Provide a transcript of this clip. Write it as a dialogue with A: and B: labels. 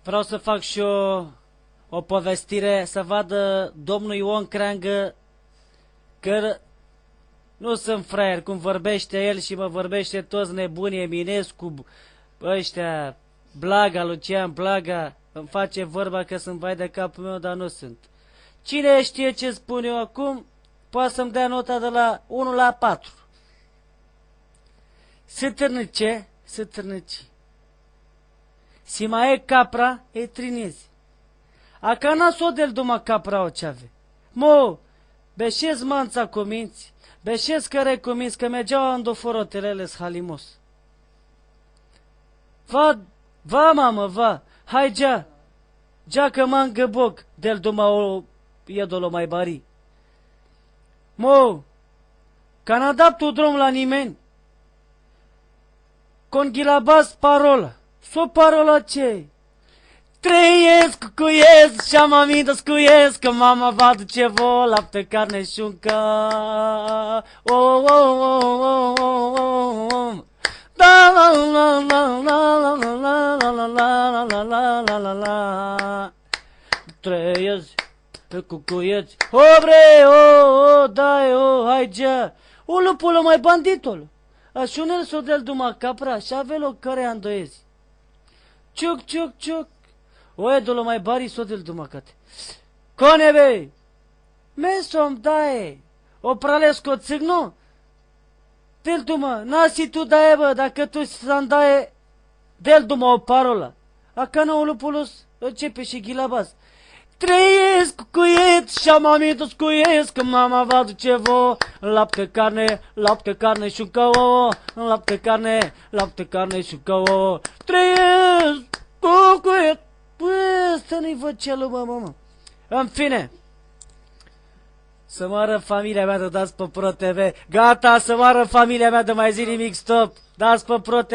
A: Vreau să fac și o povestire, să vadă domnul Ion Creangă că nu sunt fraier, cum vorbește el și mă vorbește toți nebunii, Eminescu, ăștia, Blaga, Lucian Blaga, îmi face vorba că sunt vai de capul meu, dar nu sunt. Cine știe ce spun eu acum, poate să-mi dea nota de la 1 la 4. Sâtârnice, sâtârnici. Si mai e capra, e trinezi. A cana sodel duma capra o ceave. Mo, beșez manța cominți, beșez care cominți, că mergeau andoforotelele halimos. Va, mamă, va, hai gea că m-am găboc, del duma o iedolo mai bari. Mo, că n-a dat tu drum la nimeni. Con ghilabas parola. So parola ce? Trăiesc, cuiesc și-am aminte scuiesc că mama va duce vo lapte, carne și uncă. Oh, oh, oh, oh, oh, oh, oh. Da la la la la la la la la la la la la la la. Trăiesc, cuiesc. Oh, bre, oh, dai, hai gea. O lupulă mai banditol. Așunel s-o del duma capra și avelo care andoiezi. Ciuc. O edolo mai bari s-o del duma cate. Cone be! Mesom dae! O pralesco țigno? Del duma, nasi tu dae bă, dacă tu s-an dae del duma o parola. Acana o lupulus începe și ghilabas. Trăiesc cuiet și-am amintit scuiesc că mama va duce vo lapte, carne și uncă ouă. Lapte, carne și uncă ouă. Trăiesc cuiet. Bă, ăsta nu-i văcelul, mă. În fine, să moară familia mea de dați pe Pro TV. Gata, să moară familia mea de mai zi nimic, stop. Dați pe Pro TV.